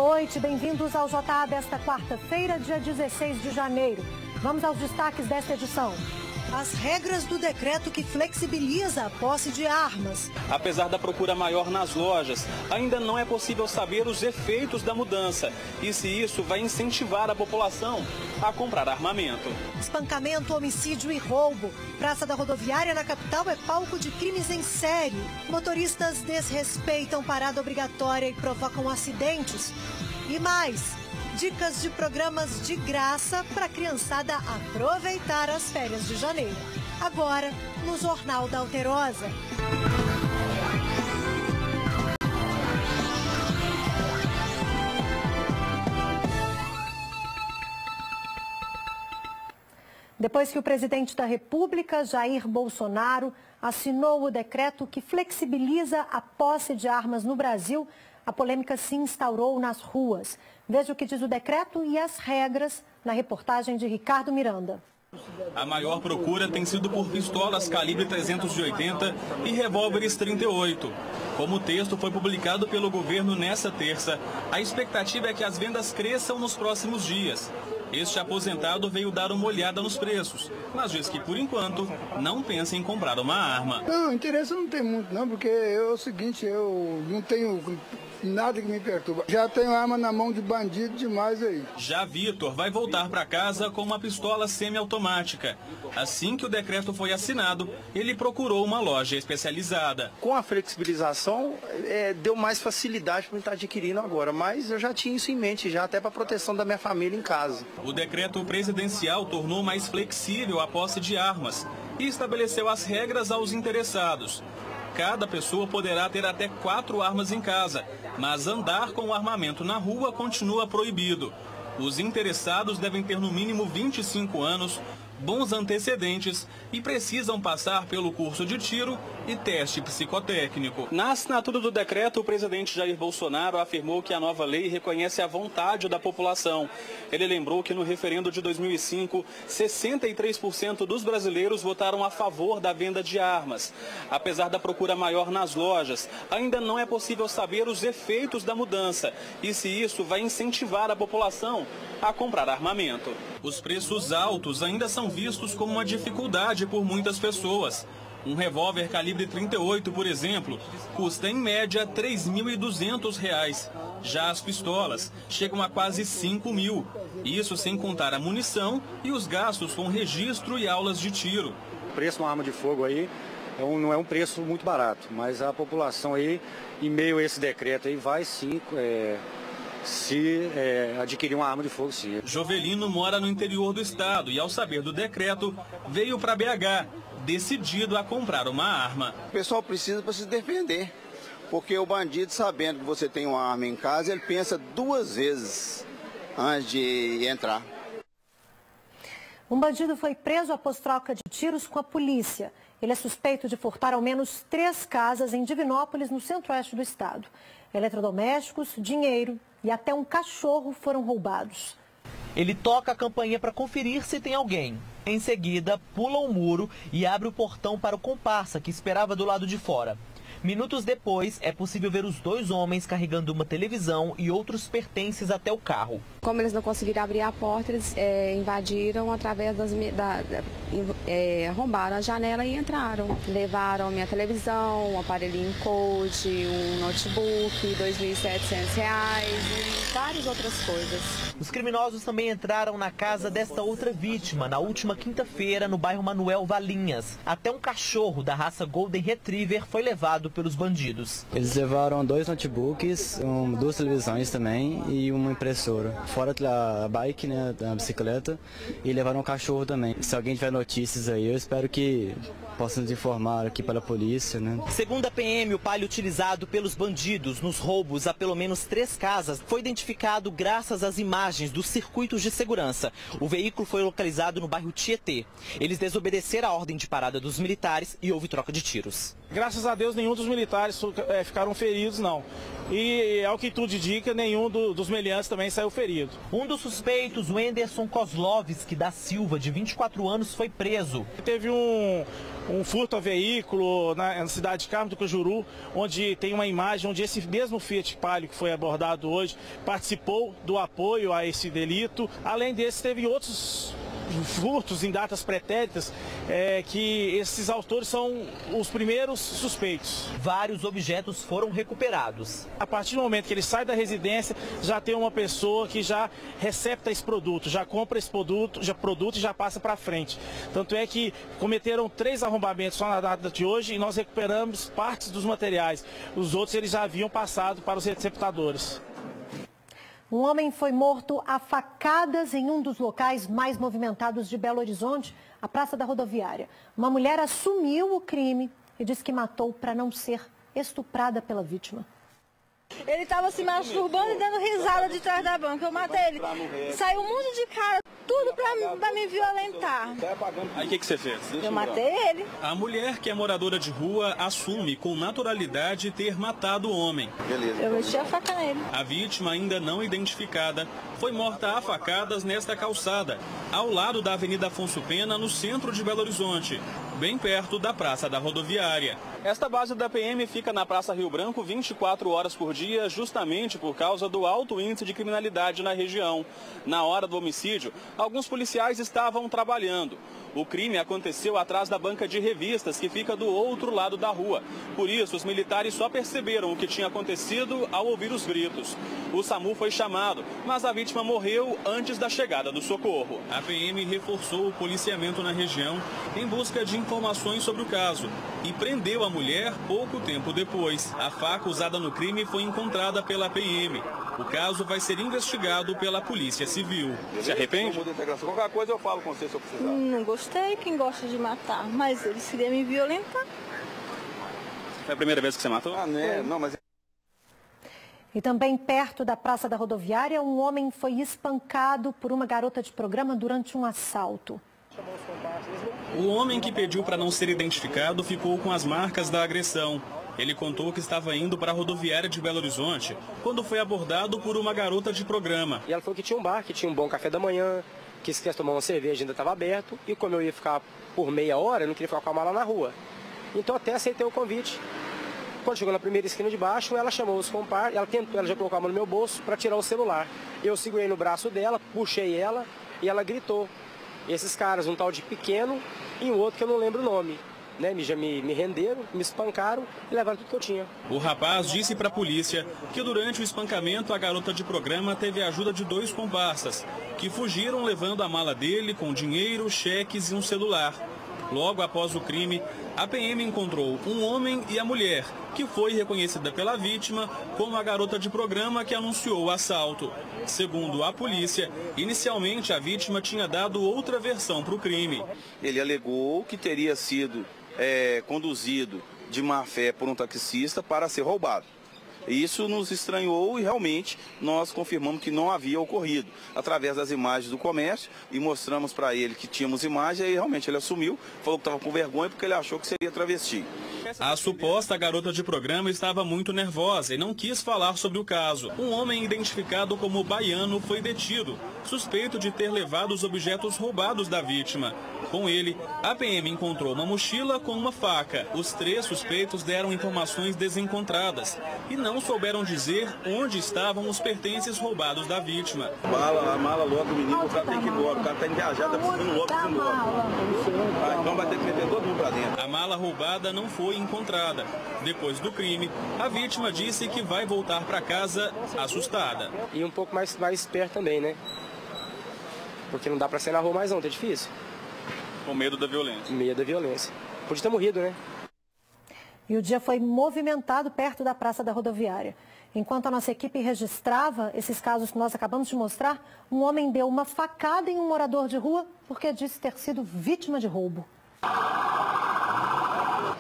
noite, bem-vindos ao JA desta quarta-feira, dia 16 de janeiro. Vamos aos destaques desta edição. As regras do decreto que flexibiliza a posse de armas. Apesar da procura maior nas lojas, ainda não é possível saber os efeitos da mudança e se isso vai incentivar a população a comprar armamento. Espancamento, homicídio e roubo. Praça da Rodoviária na capital é palco de crimes em série. Motoristas desrespeitam parada obrigatória e provocam acidentes. E mais, dicas de programas de graça para a criançada aproveitar as férias de janeiro. Agora, no Jornal da Alterosa. Depois que o presidente da República, Jair Bolsonaro, assinou o decreto que flexibiliza a posse de armas no Brasil, a polêmica se instaurou nas ruas. Veja o que diz o decreto e as regras na reportagem de Ricardo Miranda. A maior procura tem sido por pistolas calibre 380 e revólveres 38. Como o texto foi publicado pelo governo nesta terça, a expectativa é que as vendas cresçam nos próximos dias. Este aposentado veio dar uma olhada nos preços, mas diz que, por enquanto, não pensa em comprar uma arma. Não, interesse não tem muito não, porque é o seguinte, eu não tenho nada que me perturba. Já tenho arma na mão de bandido demais aí. Já Vitor vai voltar para casa com uma pistola semiautomática. Assim que o decreto foi assinado, ele procurou uma loja especializada. Com a flexibilização, deu mais facilidade para mim estar adquirindo agora, mas eu já tinha isso em mente, já até para proteção da minha família em casa. O decreto presidencial tornou mais flexível a posse de armas e estabeleceu as regras aos interessados. Cada pessoa poderá ter até 4 armas em casa, mas andar com o armamento na rua continua proibido. Os interessados devem ter no mínimo 25 anos, bons antecedentes e precisam passar pelo curso de tiro e teste psicotécnico. Na assinatura do decreto, o presidente Jair Bolsonaro afirmou que a nova lei reconhece a vontade da população. Ele lembrou que no referendo de 2005, 63% dos brasileiros votaram a favor da venda de armas. Apesar da procura maior nas lojas, ainda não é possível saber os efeitos da mudança e se isso vai incentivar a população a comprar armamento. Os preços altos ainda são vistos como uma dificuldade por muitas pessoas. Um revólver calibre 38, por exemplo, custa em média R$ 3.200. Já as pistolas chegam a quase R$ 5.000. Isso sem contar a munição e os gastos com registro e aulas de tiro. O preço de uma arma de fogo aí não é um preço muito barato, mas a população aí, em meio a esse decreto aí, vai sim adquirir uma arma de fogo, sim. Jovelino mora no interior do estado e, ao saber do decreto, veio para BH, decidido a comprar uma arma. O pessoal precisa para se defender, porque o bandido, sabendo que você tem uma arma em casa, ele pensa 2 vezes antes de entrar. Um bandido foi preso após troca de tiros com a polícia. Ele é suspeito de furtar ao menos 3 casas em Divinópolis, no centro-oeste do estado. Eletrodomésticos, dinheiro e até um cachorro foram roubados. Ele toca a campainha para conferir se tem alguém. Em seguida, pula o muro e abre o portão para o comparsa que esperava do lado de fora. Minutos depois, é possível ver os 2 homens carregando uma televisão e outros pertences até o carro. Como eles não conseguiram abrir a porta, eles invadiram através arrombaram a janela e entraram. Levaram minha televisão, um aparelhinho Code, um notebook, R$ 2.700 e várias outras coisas. Os criminosos também entraram na casa desta outra vítima, na última quinta-feira, no bairro Manuel Valinhas. Até um cachorro da raça Golden Retriever foi levado pelos bandidos. Eles levaram 2 notebooks, 2 televisões também e uma impressora. Fora a bike, né, a bicicleta, e levaram um cachorro também. Se alguém tiver notícias aí, eu espero que possa nos informar aqui pela polícia, né? Segundo a PM, o Palio utilizado pelos bandidos nos roubos a pelo menos 3 casas foi identificado graças às imagens dos circuitos de segurança. O veículo foi localizado no bairro Tietê. Eles desobedeceram a ordem de parada dos militares e houve troca de tiros. Graças a Deus, nenhum dos militares ficaram feridos, não. E, ao que tudo indica, nenhum dos meliantes também saiu ferido. Um dos suspeitos, o Anderson Kozlovski da Silva, de 24 anos, foi preso. Teve um furto a veículo na cidade de Carmo do Cajuru, onde tem uma imagem onde esse mesmo Fiat Palio que foi abordado hoje participou do apoio a esse delito. Além desse, teve outros furtos em datas pretéritas, que esses autores são os primeiros suspeitos. Vários objetos foram recuperados. A partir do momento que ele sai da residência, já tem uma pessoa que já recepta esse produto, já compra esse produto e já passa para frente. Tanto é que cometeram 3 arrombamentos só na data de hoje e nós recuperamos partes dos materiais. Os outros eles já haviam passado para os receptadores. Um homem foi morto a facadas em um dos locais mais movimentados de Belo Horizonte, a Praça da Rodoviária. Uma mulher assumiu o crime e disse que matou para não ser estuprada pela vítima. Ele estava se masturbando e dando risada de trás da banca. Eu matei ele. Saiu um monte de cara, tudo pra me violentar. Aí o que você fez? Eu matei ele. A mulher, que é moradora de rua, assume com naturalidade ter matado o homem. Eu meti a faca nele. A vítima, ainda não identificada, foi morta a facadas nesta calçada, ao lado da Avenida Afonso Pena, no centro de Belo Horizonte, bem perto da Praça da Rodoviária. Esta base da PM fica na Praça Rio Branco 24 horas por dia, justamente por causa do alto índice de criminalidade na região. Na hora do homicídio, alguns policiais estavam trabalhando. O crime aconteceu atrás da banca de revistas, que fica do outro lado da rua. Por isso, os militares só perceberam o que tinha acontecido ao ouvir os gritos. O SAMU foi chamado, mas a vítima morreu antes da chegada do socorro. A PM reforçou o policiamento na região em busca de informações sobre o caso e prendeu a mulher pouco tempo depois. A faca usada no crime foi encontrada pela PM. O caso vai ser investigado pela Polícia Civil. Se arrepende? Qualquer coisa eu falo com você se eu precisar. Não gostei, quem gosta de matar, mas eles queriam me violentar. Foi a primeira vez que você matou? Não, mas... E também perto da Praça da Rodoviária, um homem foi espancado por uma garota de programa durante um assalto. O homem, que pediu para não ser identificado, ficou com as marcas da agressão. Ele contou que estava indo para a rodoviária de Belo Horizonte quando foi abordado por uma garota de programa. E ela falou que tinha um bar, que tinha um bom café da manhã, que se quisesse tomar uma cerveja ainda estava aberto. E como eu ia ficar por meia hora, eu não queria ficar com a mala na rua. Então até aceitei o convite. Quando chegou na primeira esquina de baixo, ela chamou os compadres, ela já colocou a mão no meu bolso para tirar o celular. Eu segurei no braço dela, puxei ela e ela gritou. Esses caras, um tal de Pequeno e um outro que eu não lembro o nome. Já me renderam, me espancaram e levaram tudo que eu tinha. O rapaz disse para a polícia que durante o espancamento a garota de programa teve a ajuda de 2 comparsas, que fugiram levando a mala dele com dinheiro, cheques e um celular. Logo após o crime, a PM encontrou um homem e a mulher, que foi reconhecida pela vítima como a garota de programa que anunciou o assalto. Segundo a polícia, inicialmente a vítima tinha dado outra versão para o crime. Ele alegou que teria sido conduzido de má fé por um taxista para ser roubado. Isso nos estranhou e realmente nós confirmamos que não havia ocorrido. Através das imagens do comércio e mostramos para ele que tínhamos imagens e realmente ele assumiu, falou que estava com vergonha porque ele achou que seria travesti. A suposta garota de programa estava muito nervosa e não quis falar sobre o caso. Um homem identificado como Baiano foi detido, suspeito de ter levado os objetos roubados da vítima. Com ele, a PM encontrou uma mochila com uma faca. Os 3 suspeitos deram informações desencontradas e não souberam dizer onde estavam os pertences roubados da vítima. A mala logo do menino, o cara tem que ir embora, o cara está engajado, está precisando logo ir embora. Então vai ter que meter todo mundo para dentro. A mala roubada não foi encontrada. Depois do crime, a vítima disse que vai voltar para casa assustada. E um pouco mais perto também, né? Porque não dá para sair na rua mais não, tá difícil. Com medo da violência. Medo da violência. Podia ter morrido, né? E o dia foi movimentado perto da Praça da Rodoviária. Enquanto a nossa equipe registrava esses casos que nós acabamos de mostrar, um homem deu uma facada em um morador de rua porque disse ter sido vítima de roubo.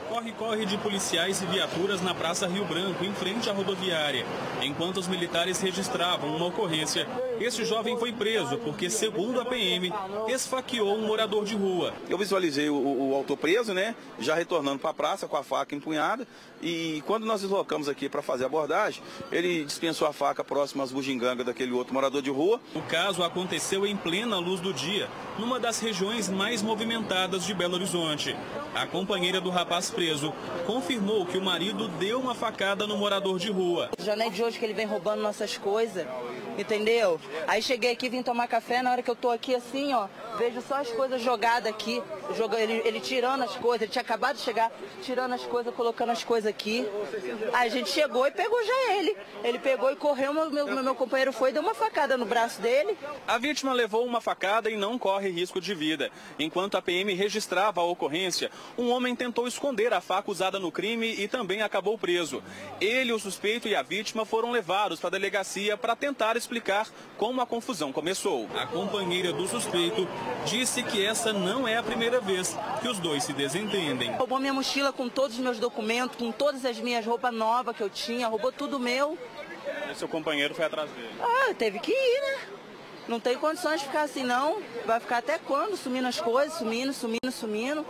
Com corre-corre de policiais e viaturas na Praça Rio Branco, em frente à rodoviária. Enquanto os militares registravam uma ocorrência, esse jovem foi preso porque, segundo a PM, esfaqueou um morador de rua. Eu visualizei o autor preso, né? Já retornando para a praça com a faca empunhada. E quando nós deslocamos aqui para fazer a abordagem, ele dispensou a faca próxima às bugigangas daquele outro morador de rua. O caso aconteceu em plena luz do dia, numa das regiões mais movimentadas de Belo Horizonte. A companheira do rapaz preso confirmou que o marido deu uma facada no morador de rua. Já não é de hoje que ele vem roubando nossas coisas, entendeu? Aí cheguei aqui, vim tomar café, na hora que eu tô aqui assim, ó, vejo só as coisas jogadas aqui, ele tirando as coisas, ele tinha acabado de chegar, tirando as coisas, colocando as coisas aqui. Aí a gente chegou e pegou já ele. Ele pegou e correu, meu companheiro foi e deu uma facada no braço dele. A vítima levou uma facada e não corre risco de vida. Enquanto a PM registrava a ocorrência, um homem tentou esconder a faca usada no crime e também acabou preso. Ele, o suspeito e a vítima foram levados para a delegacia para tentar explicar como a confusão começou. A companheira do suspeito disse que essa não é a primeira vez que os dois se desentendem. Roubou minha mochila com todos os meus documentos, com todas as minhas roupas novas que eu tinha, roubou tudo meu. E seu companheiro foi atrás dele? Ah, teve que ir, né? Não tem condições de ficar assim, não. Vai ficar até quando? Sumindo as coisas, sumindo.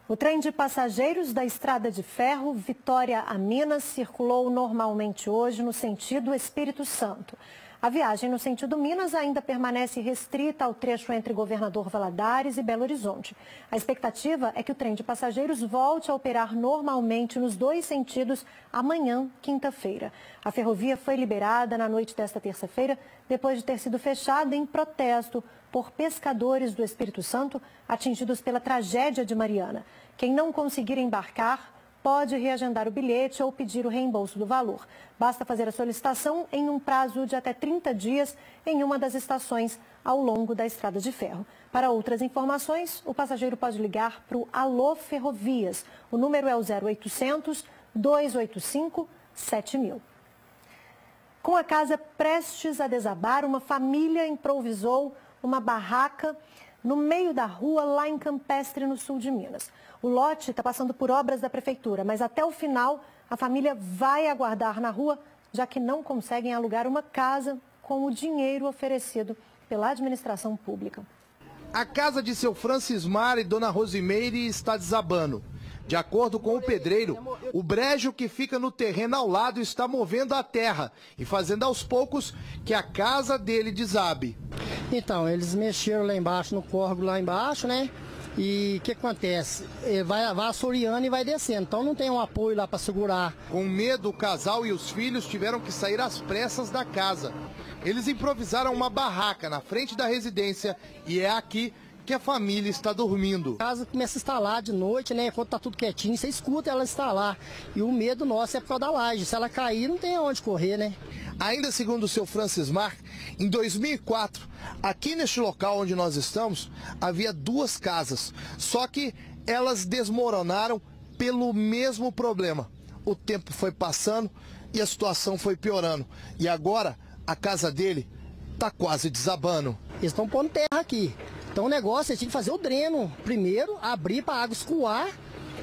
O trem de passageiros da Estrada de Ferro, Vitória a Minas, circulou normalmente hoje no sentido Espírito Santo. A viagem no sentido Minas ainda permanece restrita ao trecho entre Governador Valadares e Belo Horizonte. A expectativa é que o trem de passageiros volte a operar normalmente nos dois sentidos amanhã, quinta-feira. A ferrovia foi liberada na noite desta terça-feira, depois de ter sido fechada em protesto por pescadores do Espírito Santo atingidos pela tragédia de Mariana. Quem não conseguir embarcar pode reagendar o bilhete ou pedir o reembolso do valor. Basta fazer a solicitação em um prazo de até 30 dias em uma das estações ao longo da Estrada de Ferro. Para outras informações, o passageiro pode ligar para o Alô Ferrovias. O número é o 0800 285 7000. Com a casa prestes a desabar, uma família improvisou uma barraca no meio da rua, lá em Campestre, no sul de Minas. O lote está passando por obras da prefeitura, mas até o final a família vai aguardar na rua, já que não conseguem alugar uma casa com o dinheiro oferecido pela administração pública. A casa de seu Francismar e dona Rosimeire está desabando. De acordo com o pedreiro, o brejo que fica no terreno ao lado está movendo a terra e fazendo aos poucos que a casa dele desabe. Então, eles mexeram lá embaixo, no córrego lá embaixo, né? E o que acontece? Vai assoreando e vai descendo, então não tem um apoio lá para segurar. Com medo, o casal e os filhos tiveram que sair às pressas da casa. Eles improvisaram uma barraca na frente da residência e é aqui que a família está dormindo. A casa começa a instalar de noite, né? Enquanto tá tudo quietinho, você escuta ela instalar. E o medo nosso é por causa da laje. Se ela cair, não tem aonde correr, né? Ainda segundo o seu Francismar, em 2004, aqui neste local onde nós estamos, havia duas casas. Só que elas desmoronaram pelo mesmo problema. O tempo foi passando e a situação foi piorando. E agora, a casa dele está quase desabando. Eles estão pondo terra aqui. Então o negócio é tinha que fazer o dreno primeiro, abrir para a água escoar,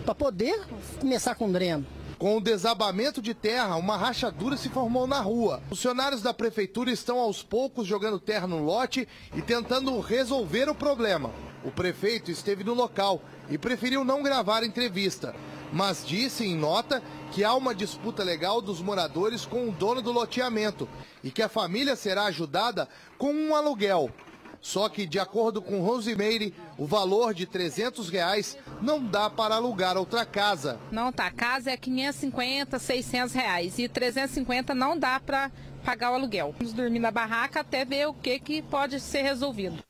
para poder começar com o dreno. Com o desabamento de terra, uma rachadura se formou na rua. Funcionários da prefeitura estão aos poucos jogando terra no lote e tentando resolver o problema. O prefeito esteve no local e preferiu não gravar entrevista, mas disse em nota que há uma disputa legal dos moradores com o dono do loteamento e que a família será ajudada com um aluguel. Só que, de acordo com Rosimeire, o valor de R$300 não dá para alugar outra casa. Não, tá. A casa é R$550, R$600 e R$350 não dá para pagar o aluguel. Vamos dormir na barraca até ver o que pode ser resolvido.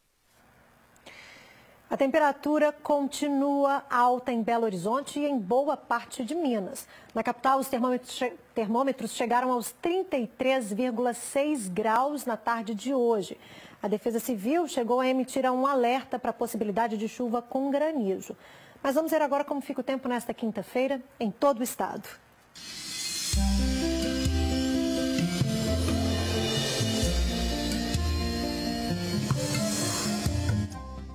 A temperatura continua alta em Belo Horizonte e em boa parte de Minas. Na capital, os termômetros chegaram aos 33,6 graus na tarde de hoje. A Defesa Civil chegou a emitir um alerta para a possibilidade de chuva com granizo. Mas vamos ver agora como fica o tempo nesta quinta-feira em todo o estado.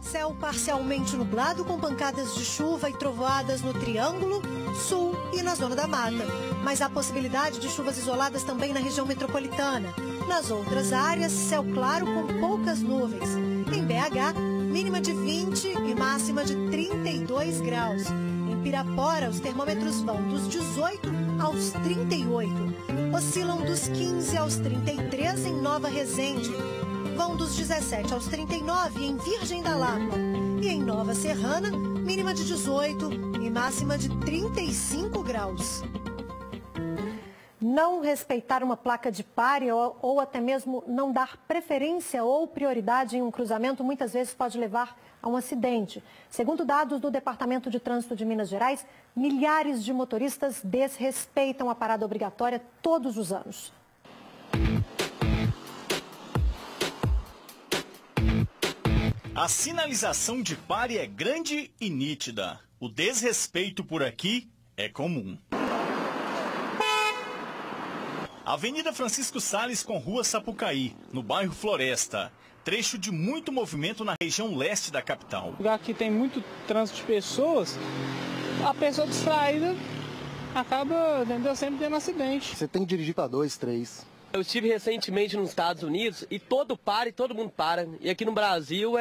Céu Céu parcialmente nublado com pancadas de chuva e trovoadas no Triângulo, Sul e na Zona da Mata. Mas há possibilidade de chuvas isoladas também na região metropolitana. Nas outras áreas, céu claro com poucas nuvens. Em BH, mínima de 20 e máxima de 32 graus. Em Pirapora, os termômetros vão dos 18 aos 38. Oscilam dos 15 aos 33 em Nova Resende. Vão dos 17 aos 39 em Virgem da Lapa. E em Nova Serrana, mínima de 18 e máxima de 35 graus. Não respeitar uma placa de pare ou até mesmo não dar preferência ou prioridade em um cruzamento muitas vezes pode levar a um acidente. Segundo dados do Departamento de Trânsito de Minas Gerais, milhares de motoristas desrespeitam a parada obrigatória todos os anos. A sinalização de pare é grande e nítida. O desrespeito por aqui é comum. Avenida Francisco Salles com Rua Sapucaí, no bairro Floresta. Trecho de muito movimento na região leste da capital. Lugar que tem muito trânsito de pessoas, a pessoa distraída acaba sempre tendo acidente. Você tem que dirigir para 2, 3. Eu estive recentemente nos Estados Unidos e todo mundo para. E aqui no Brasil,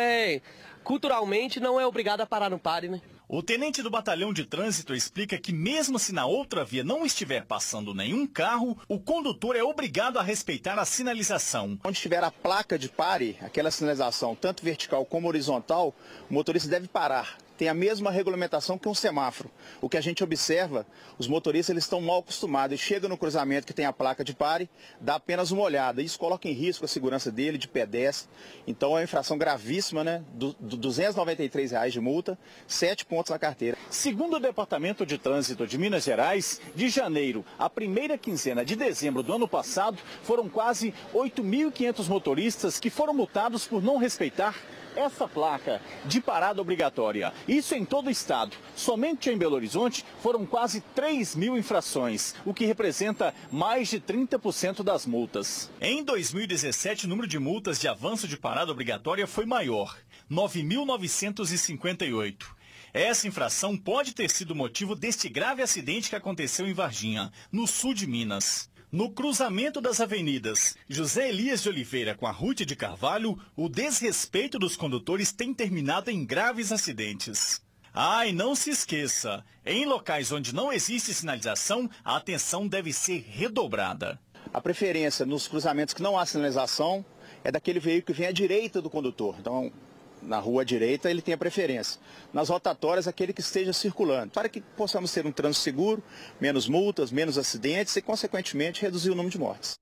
culturalmente, não é obrigado a parar no pare, né? O tenente do batalhão de trânsito explica que mesmo se na outra via não estiver passando nenhum carro, o condutor é obrigado a respeitar a sinalização. Onde tiver a placa de pare, aquela sinalização tanto vertical como horizontal, o motorista deve parar. Tem a mesma regulamentação que um semáforo. O que a gente observa, os motoristas eles estão mal acostumados. Chega no cruzamento que tem a placa de pare, dá apenas uma olhada. Isso coloca em risco a segurança dele, de pedestre. Então é uma infração gravíssima, né? R$ 293 de multa, 7 pontos na carteira. Segundo o Departamento de Trânsito de Minas Gerais, de janeiro à primeira quinzena de dezembro do ano passado, foram quase 8.500 motoristas que foram multados por não respeitar essa placa de parada obrigatória. Isso em todo o estado. Somente em Belo Horizonte foram quase 3.000 infrações, o que representa mais de 30% das multas. Em 2017, o número de multas de avanço de parada obrigatória foi maior, 9.958. Essa infração pode ter sido motivo deste grave acidente que aconteceu em Varginha, no sul de Minas. No cruzamento das avenidas José Elias de Oliveira com a Ruth de Carvalho, o desrespeito dos condutores tem terminado em graves acidentes. E não se esqueça, em locais onde não existe sinalização, a atenção deve ser redobrada. A preferência nos cruzamentos que não há sinalização é daquele veículo que vem à direita do condutor. Então, na rua à direita, ele tem a preferência. Nas rotatórias, aquele que esteja circulando. Para que possamos ter um trânsito seguro, menos multas, menos acidentes e, consequentemente, reduzir o número de mortes.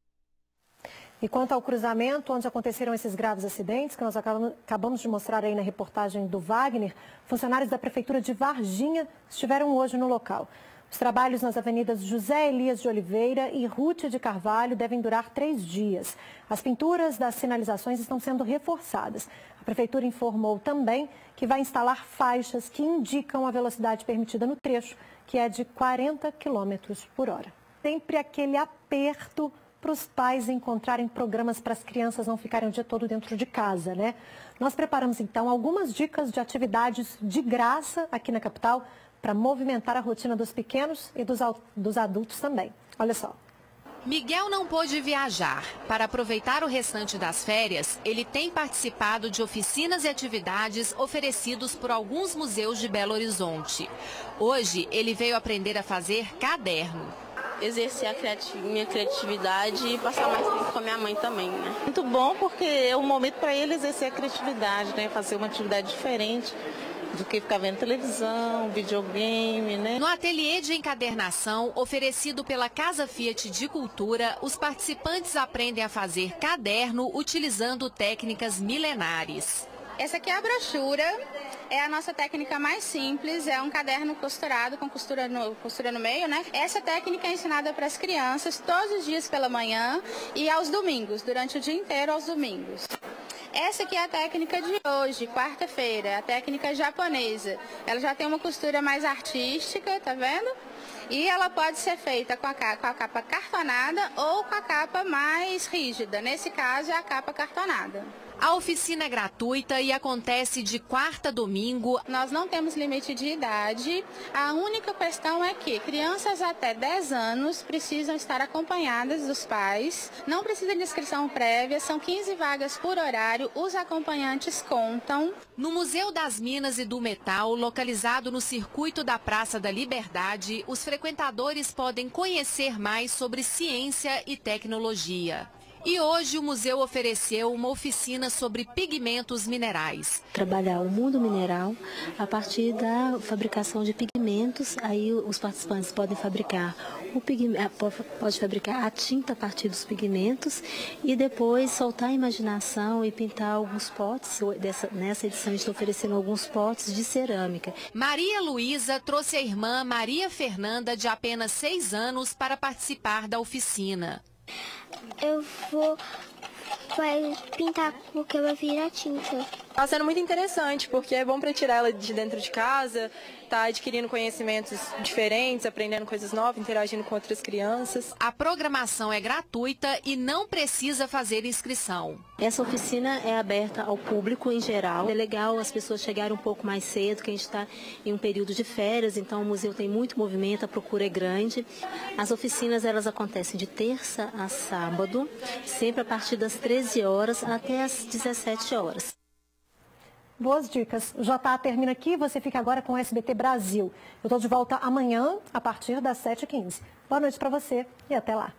E quanto ao cruzamento, onde aconteceram esses graves acidentes, que nós acabamos de mostrar aí na reportagem do Wagner, funcionários da Prefeitura de Varginha estiveram hoje no local. Os trabalhos nas avenidas José Elias de Oliveira e Ruth de Carvalho devem durar 3 dias. As pinturas das sinalizações estão sendo reforçadas. A Prefeitura informou também que vai instalar faixas que indicam a velocidade permitida no trecho, que é de 40 km por hora. Sempre aquele aperto para os pais encontrarem programas para as crianças não ficarem o dia todo dentro de casa, né? Nós preparamos, então, algumas dicas de atividades de graça aqui na capital para movimentar a rotina dos pequenos e dos adultos também. Olha só. Miguel não pôde viajar. Para aproveitar o restante das férias, ele tem participado de oficinas e atividades oferecidos por alguns museus de Belo Horizonte. Hoje, ele veio aprender a fazer caderno. Exercer a minha criatividade e passar mais tempo com a minha mãe também, né? Muito bom porque é um momento para ele exercer a criatividade, né? Fazer uma atividade diferente do que ficar vendo televisão, videogame, né? No ateliê de encadernação, oferecido pela Casa Fiat de Cultura, os participantes aprendem a fazer caderno utilizando técnicas milenares. Essa aqui é a brochura, é a nossa técnica mais simples, é um caderno costurado com costura no meio, né? Essa técnica é ensinada para as crianças todos os dias pela manhã e aos domingos, durante o dia inteiro aos domingos. Essa aqui é a técnica de hoje, quarta-feira, a técnica japonesa. Ela já tem uma costura mais artística, tá vendo? E ela pode ser feita com a capa cartonada ou com a capa mais rígida. Nesse caso, é a capa cartonada. A oficina é gratuita e acontece de quarta a domingo. Nós não temos limite de idade. A única questão é que crianças até 10 anos precisam estar acompanhadas dos pais. Não precisa de inscrição prévia, são 15 vagas por horário. Os acompanhantes contam. No Museu das Minas e do Metal, localizado no circuito da Praça da Liberdade, os frequentadores podem conhecer mais sobre ciência e tecnologia. E hoje o museu ofereceu uma oficina sobre pigmentos minerais. Trabalhar o mundo mineral a partir da fabricação de pigmentos. Aí os participantes podem fabricar a tinta a partir dos pigmentos e depois soltar a imaginação e pintar alguns potes. Nessa edição estou oferecendo alguns potes de cerâmica. Maria Luísa trouxe a irmã Maria Fernanda, de apenas 6 anos, para participar da oficina. Eu vai pintar porque vai virar tinta. Está sendo muito interessante, porque é bom para tirar ela de dentro de casa, tá adquirindo conhecimentos diferentes, aprendendo coisas novas, interagindo com outras crianças. A programação é gratuita e não precisa fazer inscrição. Essa oficina é aberta ao público em geral. É legal as pessoas chegarem um pouco mais cedo, que a gente está em um período de férias, então o museu tem muito movimento, a procura é grande. As oficinas elas acontecem de terça a sábado, sempre a partir das 13 horas até as 17 horas. Boas dicas. O JA termina aqui, você fica agora com o SBT Brasil. Eu estou de volta amanhã, a partir das 7h15. Boa noite para você e até lá.